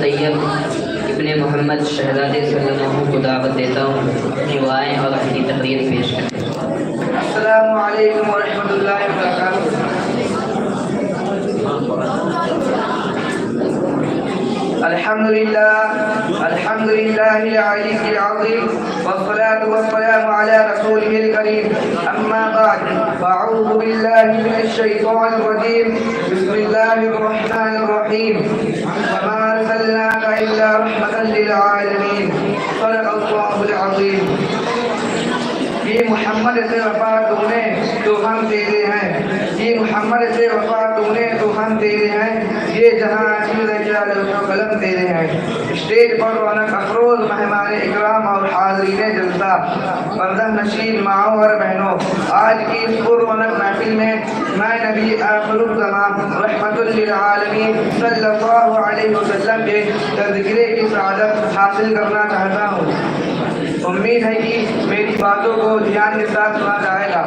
طیب ابن محمد شہزادے صلی اللہ علیہ وسلم کو دعوت دیتا ہوں اپنی وائیں اور اپنی تقریر پیش کرتے ہیں۔ السلام علیکم ورحمۃ اللہ وبرکاتہ۔ الحمد للہ العلی العظیم والصلاة والسلام علی رسولہ الکریم، اما بعد فاعوذ باللہ من الشیطان الرجیم، بسم اللہ الرحمن الرحیم، وما ارسلناک الا رحمۃ للعالمین، صدق اللہ العظیم۔ یہ محمد سے وفا تو نے تو ہم تیرے ہیں، یہ محمد سے وفا تو نے تو ہم تیرے ہیں، یہ جہاں عزیز جلال و قلم تیرے ہیں۔ اسٹیج پر رونق افروز مہمان اکرام اور حاضرین جلسہ، پردہ نشین ماؤں اور بہنوں، آج کی اس پر رونق محفل میں میں نبی آخر الزمان رحمت للعالمین صلی اللہ علیہ وسلم کے تذکرے کی سعادت حاصل کرنا چاہتا ہوں۔ امید ہے کہ میری باتوں کو دھیان کے ساتھ سنا جائے گا۔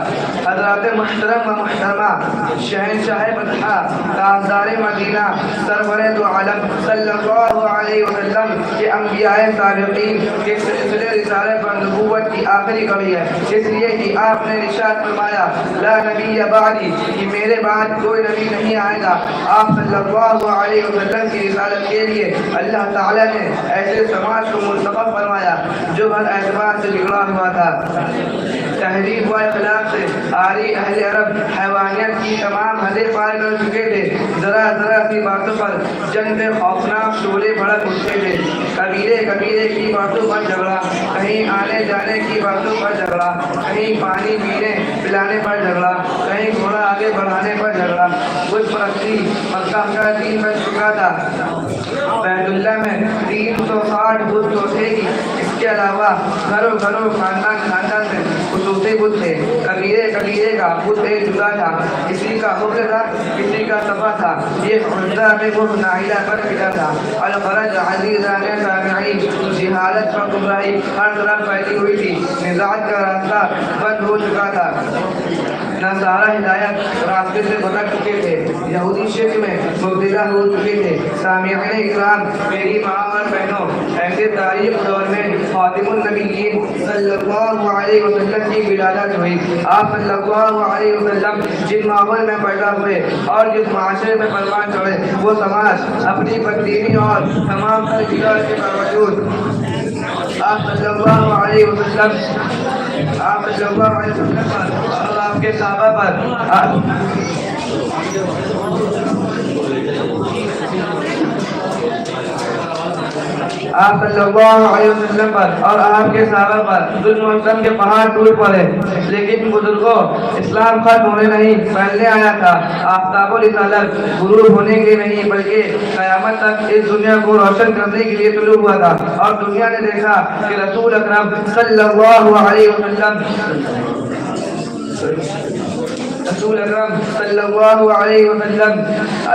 حضرات محترم و محترمہ، شہنشاہ بطحہ، تاجدار مدینہ، سرور دو عالم صلی اللہ علیہ وسلم کے انبیاء سابقین کے سلسلے رسالت و نبوت کی آخری کڑی ہے، اس لیے کہ آپ نے ارشاد فرمایا لا نبی بعدی، کہ میرے بعد کوئی نبی نہیں آئے گا۔ آپ صلی اللہ علیہ وسلم کی رسالت کے لیے اللہ تعالیٰ نے ایسے سماج کو منتخب فرمایا جو ہر اعتبار سے بگڑا ہوا تھا۔ تہذیب و اخلاق سے عاری اہل عرب حیوانیت کی تمام حدیں پار کر چکے تھے، ذرا ذرا سی باتوں پر جنگ کے خوفناک شعلے بھڑک اٹھتے تھے۔ قبیلے کی باتوں پر جھگڑا، کہیں آنے جانے کی باتوں پر جھگڑا، کہیں پانی پینے پلانے پر جھگڑا، کہیں گھوڑا آگے بڑھانے پر جھگڑا۔ بت پرستی مکہ کا دین بن چکا تھا۔ بیت اللہ میں 360 بت تو تھے ہی، اس کے علاوہ گھروں خاندان میں خصوصی بت تھے۔ قبیلے کا بت ایک جدا تھا، کسی کا حکم تھا، کسی کا صفا تھا۔ یہ خنزہ میں وہ نائلہ پر ملا تھا۔ الفرج عزیزان سامعین، جہالت پر گمراہی ہر طرف پھیلی ہوئی تھی، نجات کا راستہ بند ہو چکا تھا۔ نصارہ ہدایت راستے سے بھٹک چکے تھے، یہودی شرک میں مبتلا ہو چکے تھے۔ سامعین اکرام، میری ماں اور بہنوں، ایسے تاریخ دور میں خاتم النبیین صلی اللہ علیہ وسلم کی ولادت ہوئی۔ آپ صلی اللہ علیہ وسلم جن ماحول میں پیدا ہوئے اور جس معاشرے میں پروان چڑھے، وہ سماج اپنی بددینی اور تمام ترجیحات کے باوجود آپ صلی اللہ علیہ وسلم پر اور آپ کے صحابہ پر آپ صلی اللہ علیہ وسلم پر اور آپ کے صحابہ پر ظلم و ستم کے پہاڑ ٹوٹ پڑے، لیکن بزرگوں، اسلام ختم ہونے نہیں پھیلنے آیا تھا۔ آفتاب رسالت غروب ہونے کے لیے نہیں بلکہ قیامت تک اس دنیا کو روشن کرنے کے لیے طلوع ہوا تھا، اور دنیا نے دیکھا کہ رسول اکرم صلی اللہ علیہ وسلم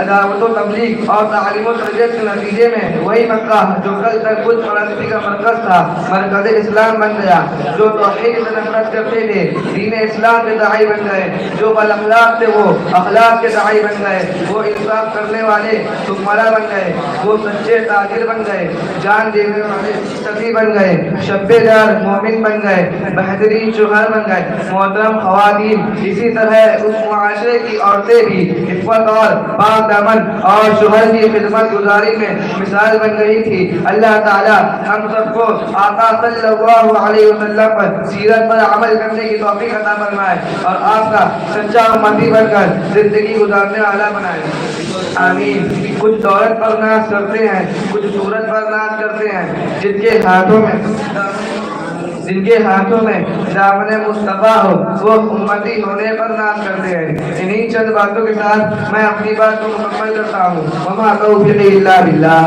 دعوت و تبلیغ اور تعلیم و تربیت کے نتیجے میں وہی مکہ جو کل تک بت پرستی کا مرکز تھا، مرکز اسلام بن گیا۔ جو توحید سے نفرت کرتے تھے دین اسلام کے داعی بن گئے، جو بالاخلاق تھے وہ اخلاق کے داعی بن گئے، وہ انصاف کرنے والے حکمراں بن گئے، وہ سچے تاجر بن گئے، جان دینے والے صفی بن گئے، شبے دار مومن بن گئے، بہترین شوہر بن گئے۔ محترم خواتین، اسی طرح اس معاشرے کی عورتیں بھی عفت اور پاک دامن اور شوہر کی خدمت گزاری میں مثال بن رہی تھی۔ اللہ تعالی ہم سب کو آقا صلی اللہ علیہ وسلم پر سیرت پر عمل کرنے کی توفیق عطا فرمائے اور آپ کا سچا امتی بن کر زندگی گزارنے والا بنائے، آمین۔ کچھ دولت پر ناز کرتے ہیں، کچھ صورت پر ناز کرتے ہیں، جن کے ہاتھوں میں دامن مصطفیٰ ہو وہ امتی ہونے پر ناز کرتے ہیں۔ انہی چند باتوں کے ساتھ میں اپنی بات کو مکمل کرتا ہوں۔ وما توفیقی الا باللہ۔